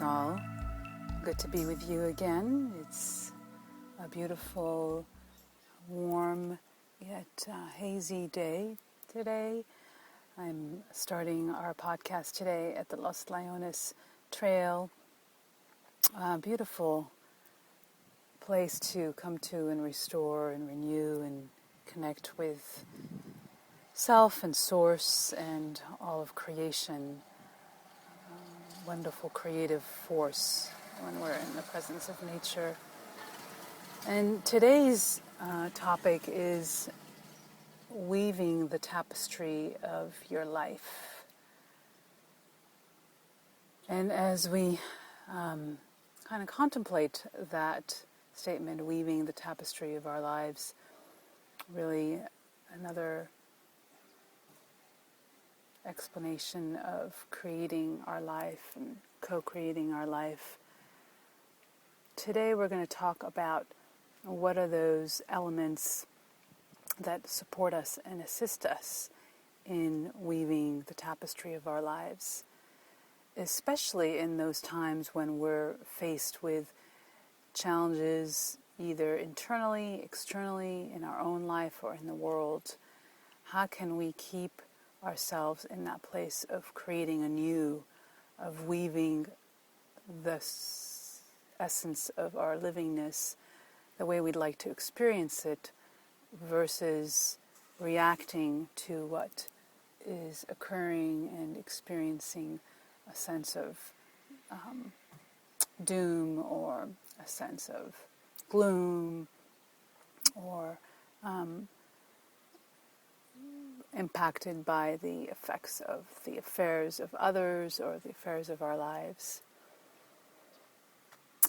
Greetings all. Good to be with you again. It's a beautiful, warm, yet hazy day today. I'm starting our podcast today at the Los Leones Trail. A beautiful place to come to and restore and renew and connect with self and source and all of creation. Wonderful creative force when we're in the presence of nature. And today's topic is weaving the tapestry of your life. And as we kind of contemplate that statement, weaving the tapestry of our lives, really another explanation of creating our life and co-creating our life. Today we're going to talk about what are those elements that support us and assist us in weaving the tapestry of our lives, especially in those times when we're faced with challenges either internally, externally, in our own life or in the world. How can we keep ourselves in that place of creating anew, of weaving the essence of our livingness the way we'd like to experience it versus reacting to what is occurring and experiencing a sense of doom or a sense of gloom or impacted by the effects of the affairs of others or the affairs of our lives.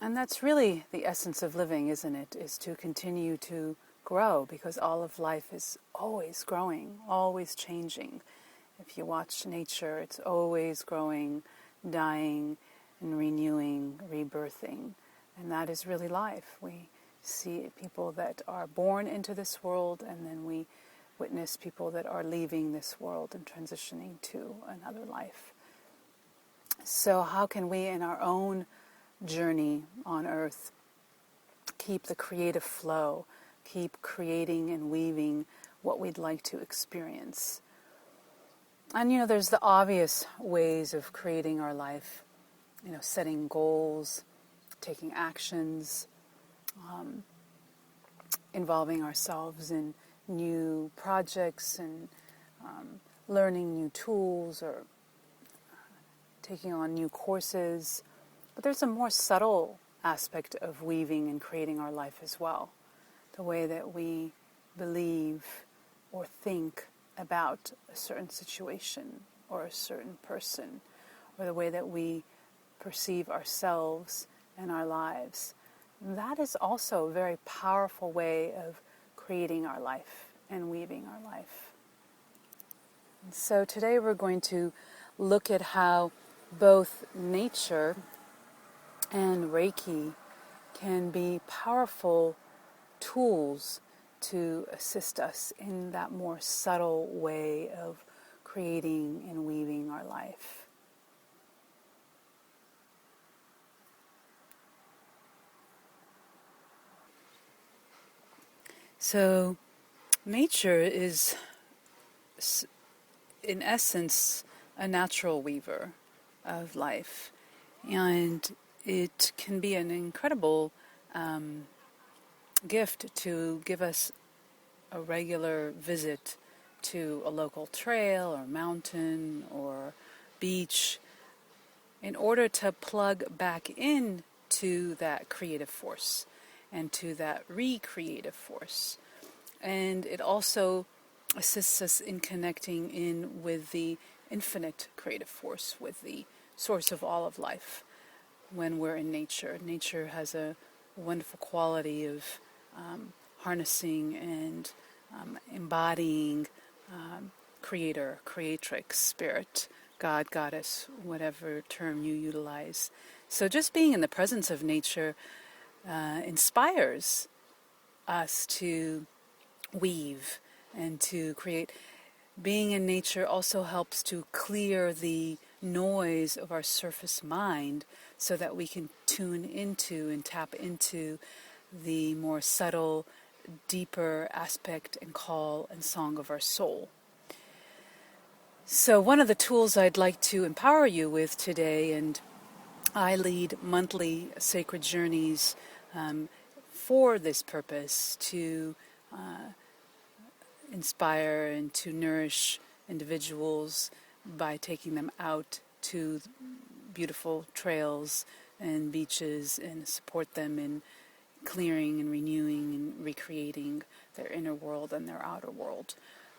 And that's really the essence of living, isn't it? Is to continue to grow, because all of life is always growing, always changing. If you watch nature, it's always growing, dying, and renewing, rebirthing. And that is really life. We see people that are born into this world, and then we witness people that are leaving this world and transitioning to another life. So how can we in our own journey on earth keep the creative flow, keep creating and weaving what we'd like to experience? And there's the obvious ways of creating our life, setting goals, taking actions, involving ourselves in new projects and learning new tools or taking on new courses. But there's a more subtle aspect of weaving and creating our life as well. The way that we believe or think about a certain situation or a certain person, or the way that we perceive ourselves and our lives. That is also a very powerful way of creating our life and weaving our life. And so today we're going to look at how both nature and Reiki can be powerful tools to assist us in that more subtle way of creating and weaving our life. So, nature is, in essence, a natural weaver of life, and it can be an incredible gift to give us a regular visit to a local trail or mountain or beach in order to plug back in to that creative force and to that recreative force. And it also assists us in connecting in with the infinite creative force, with the source of all of life when we're in nature. Nature has a wonderful quality of harnessing and embodying creator, creatrix, spirit, God, goddess, whatever term you utilize. So just being in the presence of nature inspires us to weave and to create. Being in nature also helps to clear the noise of our surface mind so that we can tune into and tap into the more subtle, deeper aspect and call and song of our soul. So one of the tools I'd like to empower you with today, and I lead monthly sacred journeys for this purpose, to inspire and to nourish individuals by taking them out to beautiful trails and beaches and support them in clearing and renewing and recreating their inner world and their outer world.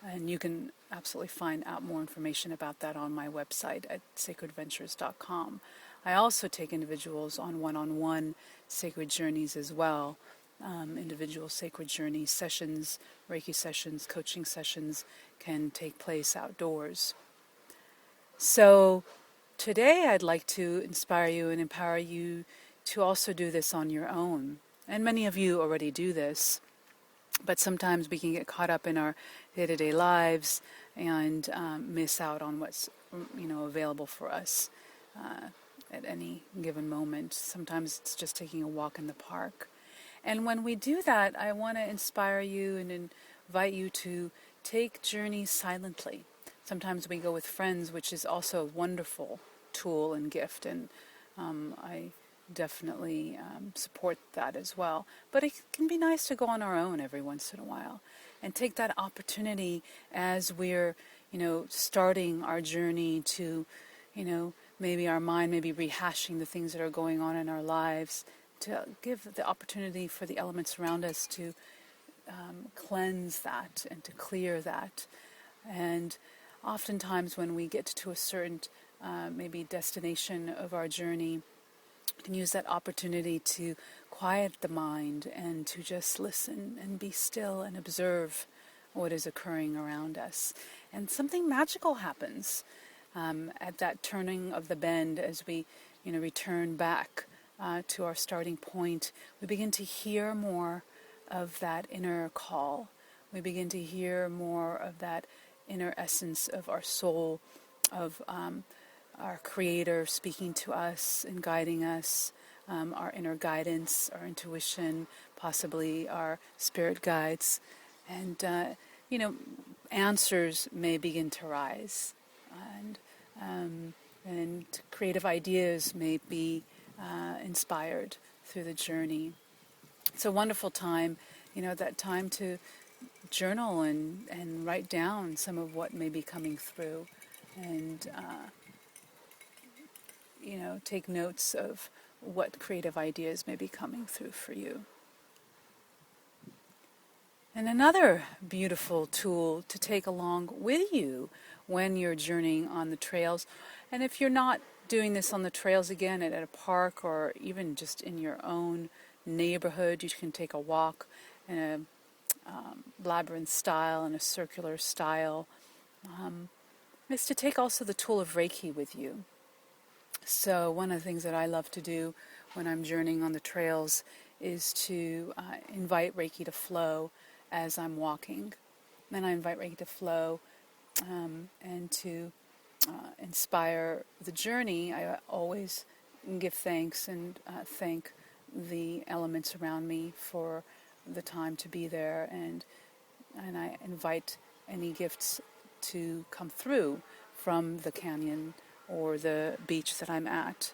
And you can absolutely find out more information about that on my website at sacredventures.com. I also take individuals on one-on-one sacred journeys as well. Individual sacred journey sessions, Reiki sessions, coaching sessions can take place outdoors. So today I'd like to inspire you and empower you to also do this on your own. And many of you already do this, but sometimes we can get caught up in our day-to-day lives and miss out on what's available for us at any given moment. Sometimes it's just taking a walk in the park. And when we do that, I want to inspire you and invite you to take journeys silently. Sometimes we go with friends, which is also a wonderful tool and gift, and I definitely support that as well. But it can be nice to go on our own every once in a while and take that opportunity as we're, starting our journey to, maybe our mind may be rehashing the things that are going on in our lives, to give the opportunity for the elements around us to cleanse that and to clear that. And oftentimes when we get to a certain maybe destination of our journey, we can use that opportunity to quiet the mind and to just listen and be still and observe what is occurring around us. And something magical happens at that turning of the bend as we return back to our starting point. We begin to hear more of that inner call. We begin to hear more of that inner essence of our soul, of our Creator speaking to us and guiding us, our inner guidance, our intuition, possibly our spirit guides, and answers may begin to rise, and creative ideas may be inspired through the journey. It's a wonderful time, that time to journal and write down some of what may be coming through, and take notes of what creative ideas may be coming through for you. And another beautiful tool to take along with you when you're journeying on the trails, and if you're not doing this on the trails again at a park or even just in your own neighborhood, you can take a walk in a labyrinth style and a circular style, is to take also the tool of Reiki with you. So one of the things that I love to do when I'm journeying on the trails is to invite Reiki to flow as I'm walking. Then I invite Reiki to flow and to inspire the journey. I always give thanks and thank the elements around me for the time to be there, and I invite any gifts to come through from the canyon or the beach that I'm at.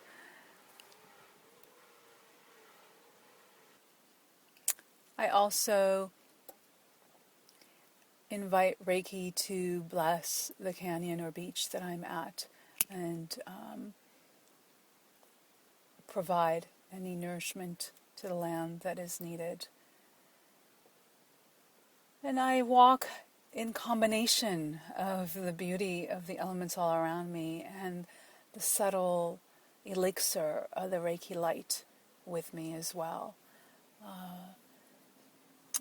I also invite Reiki to bless the canyon or beach that I'm at and provide any nourishment to the land that is needed. And I walk in combination of the beauty of the elements all around me and the subtle elixir of the Reiki light with me as well.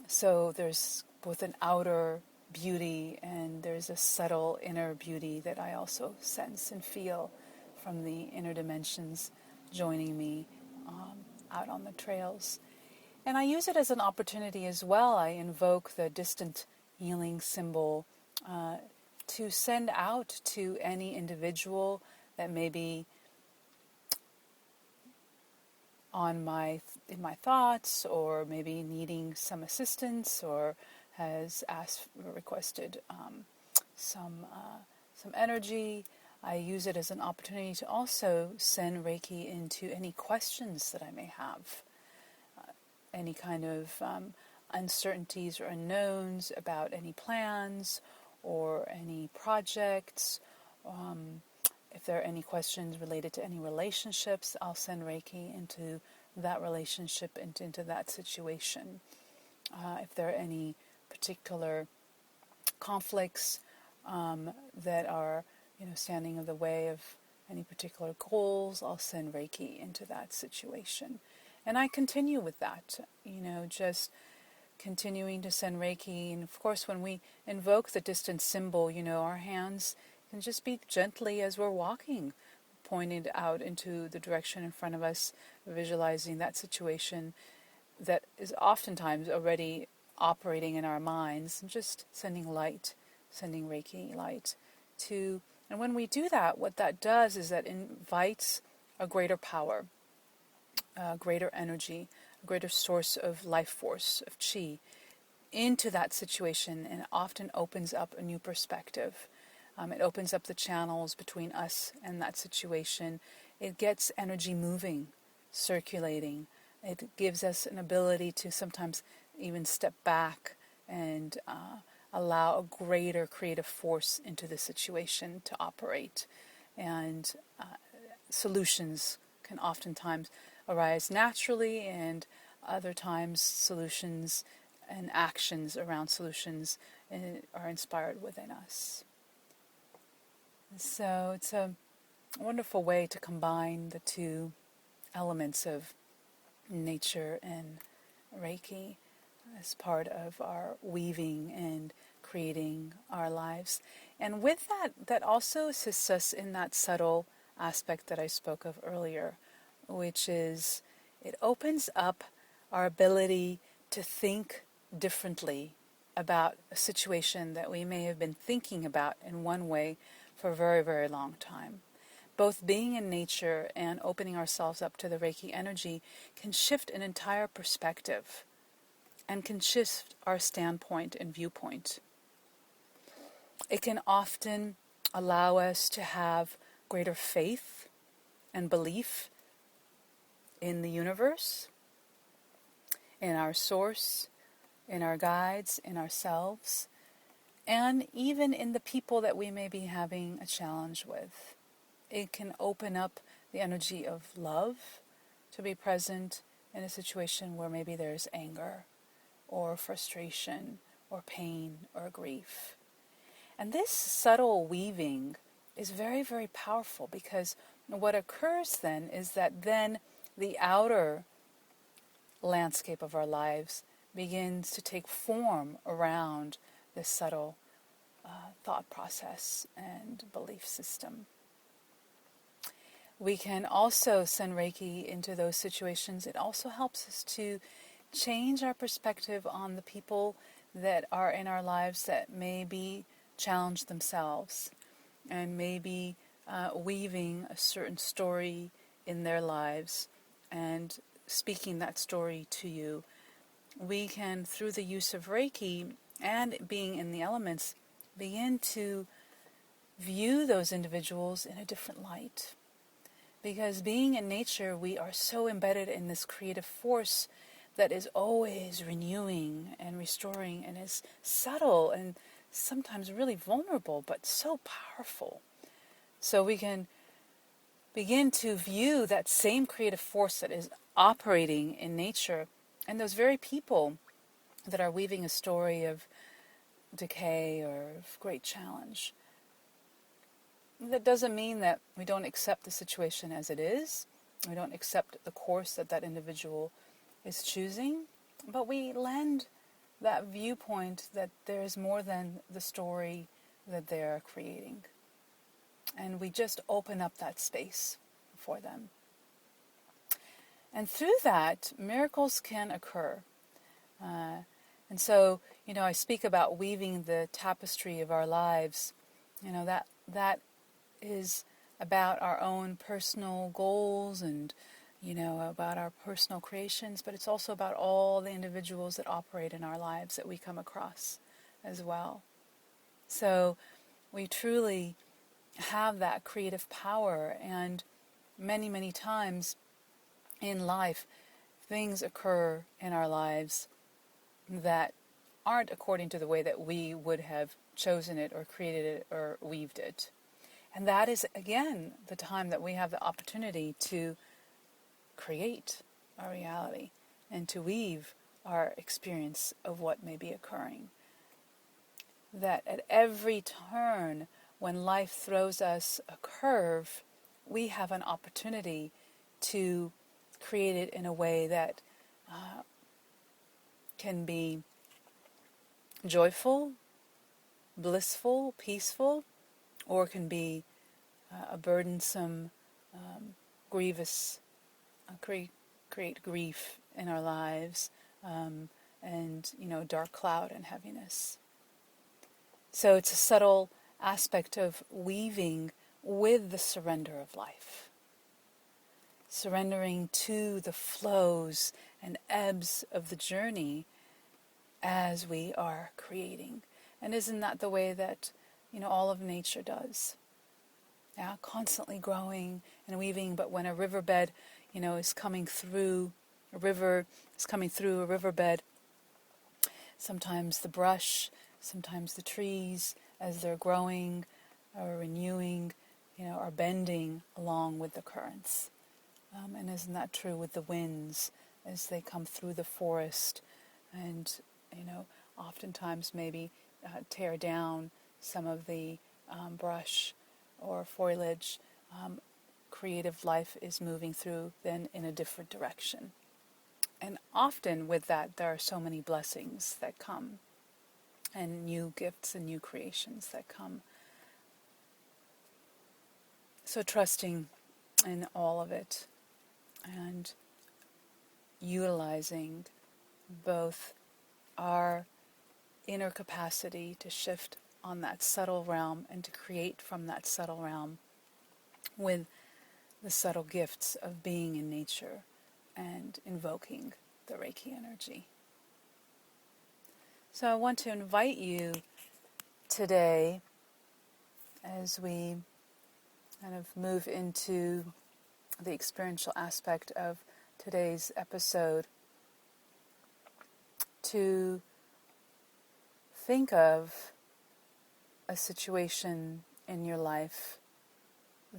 So there's both an outer beauty and there's a subtle inner beauty that I also sense and feel from the inner dimensions joining me out on the trails. And I use it as an opportunity as well. I invoke the distant healing symbol to send out to any individual that may be in my thoughts, or maybe needing some assistance, or has requested some energy. I use it as an opportunity to also send Reiki into any questions that I may have, any kind of uncertainties or unknowns about any plans or any projects. If there are any questions related to any relationships, I'll send Reiki into that relationship and into that situation. If there are any particular conflicts that are, standing in the way of any particular goals, I'll send Reiki into that situation. And I continue with that, just continuing to send Reiki. And of course, when we invoke the distance symbol, our hands can just be gently as we're walking, pointed out into the direction in front of us, visualizing that situation that is oftentimes already operating in our minds, and just sending Reiki light to. And when we do that, what that does is that invites a greater power, greater energy, a greater source of life force, of chi, into that situation, and often opens up a new perspective. It opens up the channels between us and that situation. It gets energy moving, circulating. It gives us an ability to sometimes even step back and allow a greater creative force into the situation to operate. And solutions can oftentimes arise naturally, and other times solutions and actions around solutions are inspired within us. So it's a wonderful way to combine the two elements of nature and Reiki as part of our weaving and creating our lives. And with that also assists us in that subtle aspect that I spoke of earlier, which is it opens up our ability to think differently about a situation that we may have been thinking about in one way for a very, very long time. Both being in nature and opening ourselves up to the Reiki energy can shift an entire perspective and can shift our standpoint and viewpoint. It can often allow us to have greater faith and belief in the universe, in our source, in our guides, in ourselves, and even in the people that we may be having a challenge with. It can open up the energy of love to be present in a situation where maybe there's anger or frustration or pain or grief. And this subtle weaving is very, very powerful, because what occurs then is that then the outer landscape of our lives begins to take form around this subtle thought process and belief system. We can also send Reiki into those situations. It also helps us to change our perspective on the people that are in our lives that may be challenged themselves and maybe weaving a certain story in their lives and speaking that story to you. We can, through the use of Reiki and being in the elements, begin to view those individuals in a different light. Because being in nature, we are so embedded in this creative force that is always renewing and restoring, and is subtle and sometimes really vulnerable, but so powerful. So we can begin to view that same creative force that is operating in nature, and those very people that are weaving a story of decay or of great challenge. That doesn't mean that we don't accept the situation as it is. We don't accept the course that that individual is choosing, but we lend that viewpoint that there is more than the story that they're creating. And we just open up that space for them. And through that, miracles can occur. And so, I speak about weaving the tapestry of our lives. That is about our own personal goals and about our personal creations, but it's also about all the individuals that operate in our lives that we come across as well. So we truly have that creative power, and many, many times in life, things occur in our lives that aren't according to the way that we would have chosen it or created it or weaved it. And that is, again, the time that we have the opportunity to create our reality and to weave our experience of what may be occurring. That at every turn, when life throws us a curve, we have an opportunity to create it in a way that can be joyful, blissful, peaceful, or can be a burdensome, grievous, create grief in our lives, and dark cloud and heaviness. So it's a subtle aspect of weaving with the surrender of life. Surrendering to the flows and ebbs of the journey as we are creating. And isn't that the way that, all of nature does? Yeah, constantly growing and weaving, but when a riverbed, is coming through, a river is coming through a riverbed, sometimes the brush, sometimes the trees, as they're growing or renewing, are bending along with the currents. And isn't that true with the winds as they come through the forest and, oftentimes maybe tear down some of the brush or foliage? Creative life is moving through then in a different direction. And often with that, there are so many blessings that come, and new gifts and new creations that come. So trusting in all of it and utilizing both our inner capacity to shift on that subtle realm and to create from that subtle realm with the subtle gifts of being in nature and invoking the Reiki energy. So I want to invite you today, as we kind of move into the experiential aspect of today's episode, to think of a situation in your life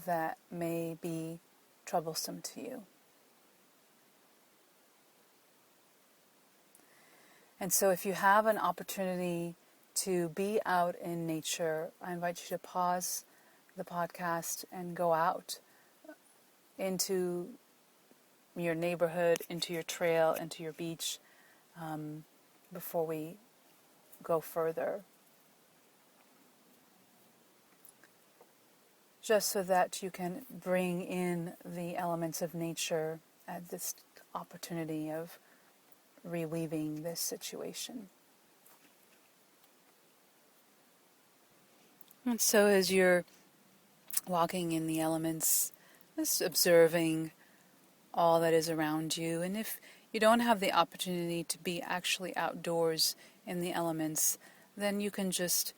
that may be troublesome to you. And so if you have an opportunity to be out in nature, I invite you to pause the podcast and go out into your neighborhood, into your trail, into your beach, before we go further. Just so that you can bring in the elements of nature at this opportunity of reweaving this situation. And so as you're walking in the elements, just observing all that is around you. And if you don't have the opportunity to be actually outdoors in the elements, then you can just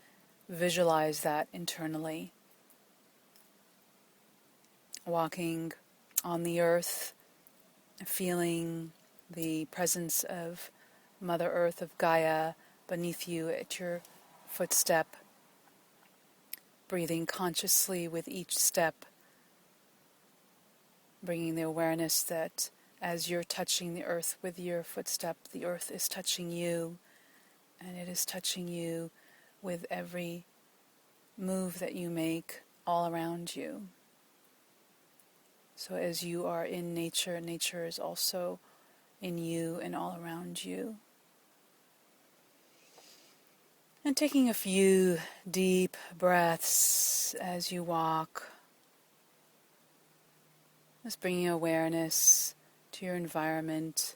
visualize that internally. Walking on the earth, feeling the presence of Mother Earth, of Gaia, beneath you at your footstep, breathing consciously with each step, bringing the awareness that as you're touching the earth with your footstep, the earth is touching you, and it is touching you with every move that you make all around you. So as you are in nature, nature is also in you and all around you. And taking a few deep breaths as you walk, just bringing awareness to your environment.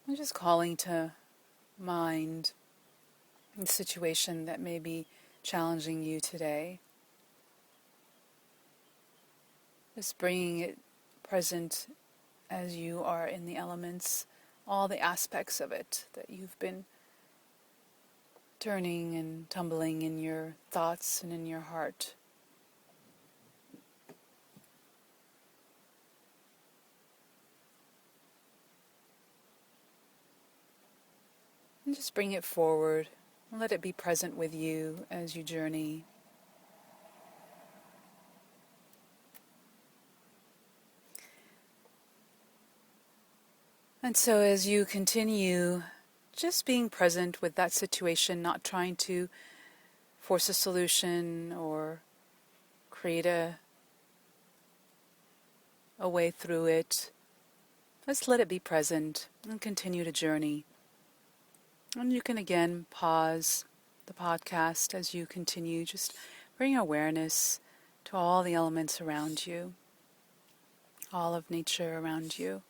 And just calling to mind the situation that may be challenging you today. Just bringing it present as you are in the elements, all the aspects of it that you've been turning and tumbling in your thoughts and in your heart. And just bring it forward and let it be present with you as you journey. And so as you continue just being present with that situation, not trying to force a solution or create a way through it, just let it be present and continue to journey. And you can again pause the podcast as you continue, just bring awareness to all the elements around you, all of nature around you.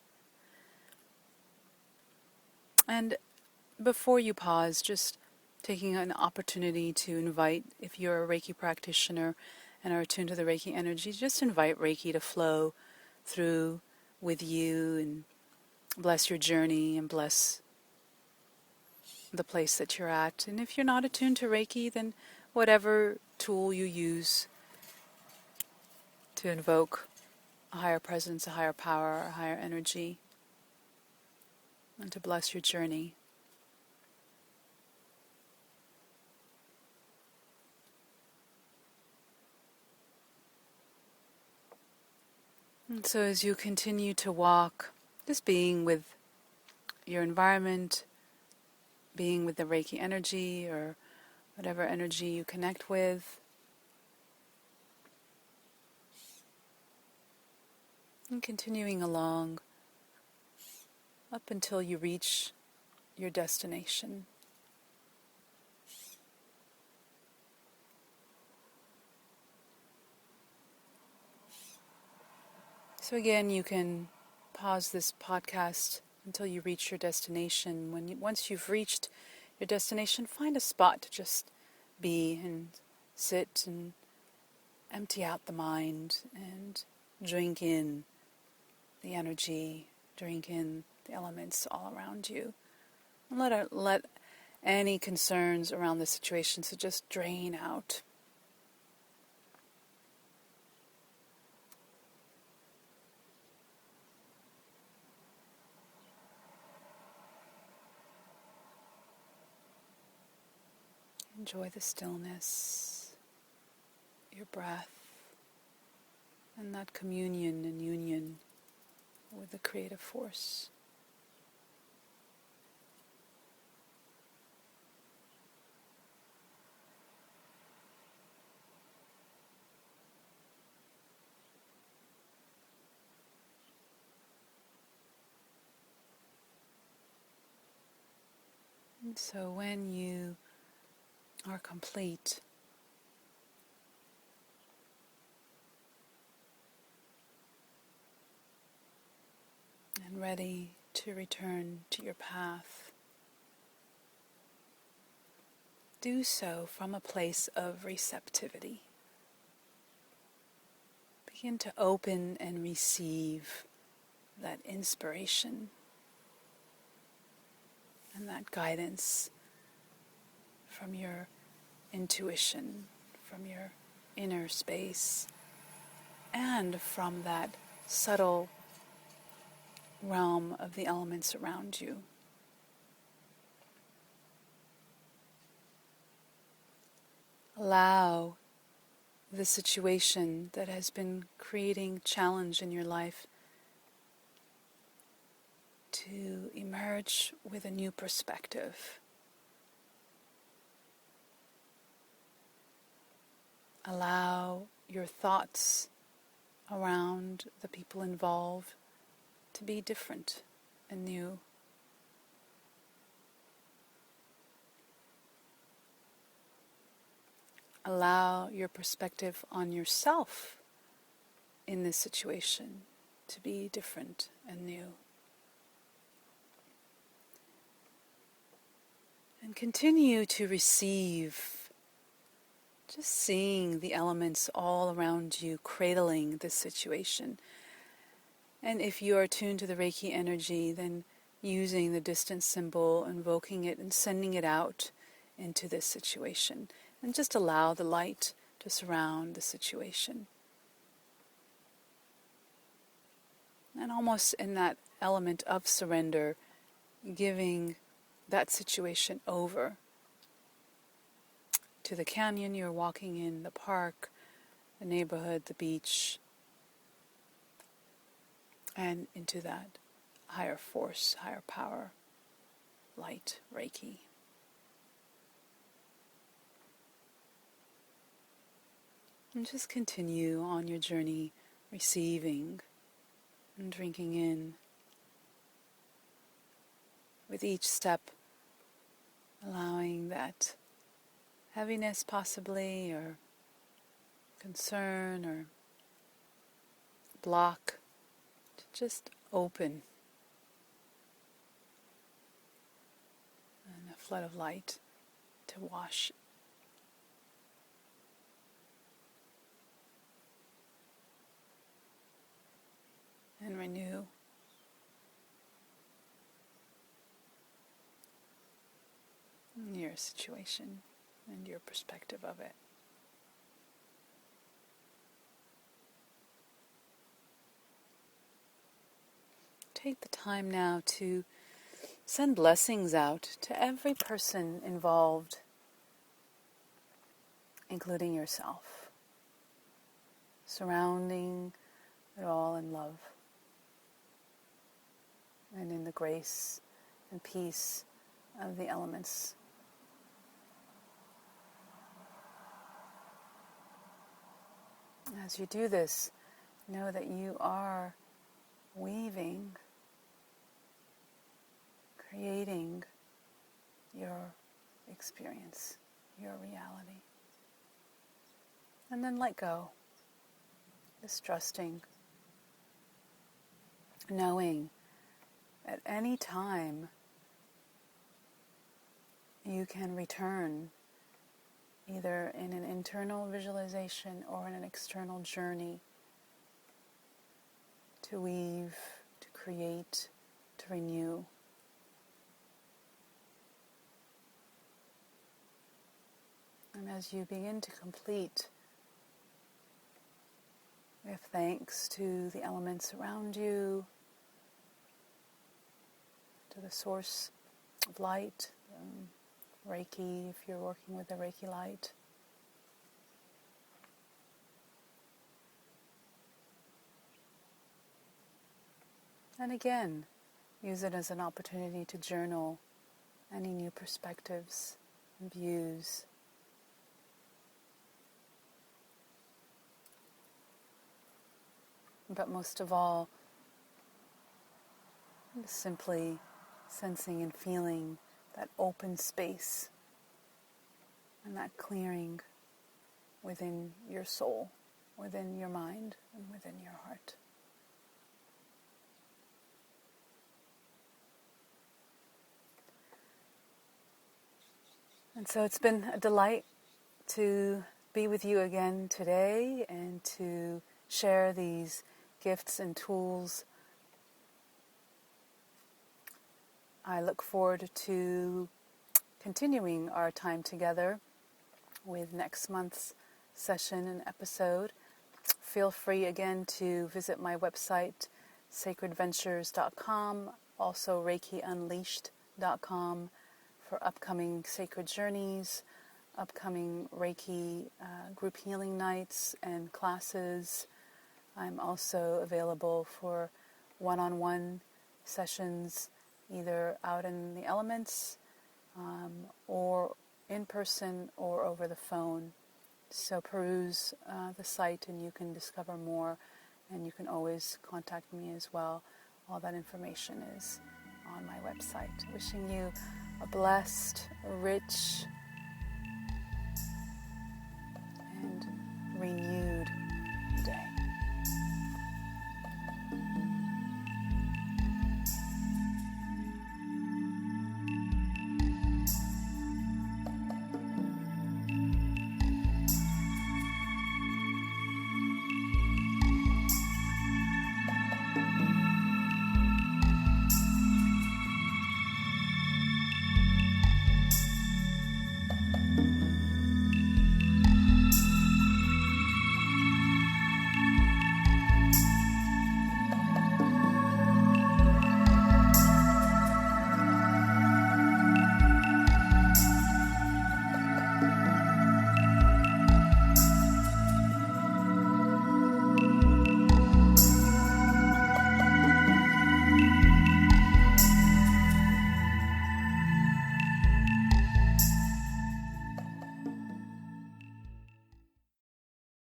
And before you pause, just taking an opportunity to invite, if you're a Reiki practitioner and are attuned to the Reiki energy, just invite Reiki to flow through with you and bless your journey and bless the place that you're at. And if you're not attuned to Reiki, then whatever tool you use to invoke a higher presence, a higher power, a higher energy, and to bless your journey. And so as you continue to walk, just being with your environment, being with the Reiki energy or whatever energy you connect with, and continuing along up until you reach your destination. So again, you can pause this podcast until you reach your destination. Once you've reached your destination, find a spot to just be and sit and empty out the mind and drink in the energy, drink in the elements all around you. And let any concerns around the situation so just drain out. Enjoy the stillness, your breath, and that communion and union with the creative force. And so when you are complete, and ready to return to your path, do so from a place of receptivity. Begin to open and receive that inspiration and that guidance from your intuition, from your inner space, and from that subtle realm of the elements around you. Allow the situation that has been creating challenge in your life to emerge with a new perspective. Allow your thoughts around the people involved to be different and new. Allow your perspective on yourself in this situation to be different and new. And continue to receive Just seeing the elements all around you cradling this situation. And if you are attuned to the Reiki energy, then using the distance symbol, invoking it and sending it out into this situation. And just allow the light to surround the situation. And almost in that element of surrender, giving that situation over to the canyon you're walking in, the park, the neighborhood, the beach, and into that higher force, higher power, light, Reiki. And just continue on your journey, receiving and drinking in. With each step, allowing that heaviness possibly, or concern, or block to just open. And a flood of light to wash and renew. Your situation and your perspective of it. Take the time now to send blessings out to every person involved, including yourself, surrounding it all in love and in the grace and peace of the elements. As you do this, know that you are weaving, creating your experience, your reality. And then let go, just trusting, knowing at any time you can return either in an internal visualization or in an external journey to weave, to create, to renew. And as you begin to complete, give thanks to the elements around you, to the source of light, Reiki, if you're working with the Reiki light. And again, use it as an opportunity to journal any new perspectives and views. But most of all, simply sensing and feeling that open space and that clearing within your soul, within your mind, and within your heart. And so it's been a delight to be with you again today and to share these gifts and tools. I look forward to continuing our time together with next month's session and episode. Feel free again to visit my website, sacredventures.com, also reikiunleashed.com for upcoming sacred journeys, upcoming Reiki group healing nights and classes. I'm also available for one-on-one sessions, either out in the elements or in person or over the phone. So peruse the site and you can discover more, and you can always contact me as well. All that information is on my website. Wishing you a blessed, rich, and renewed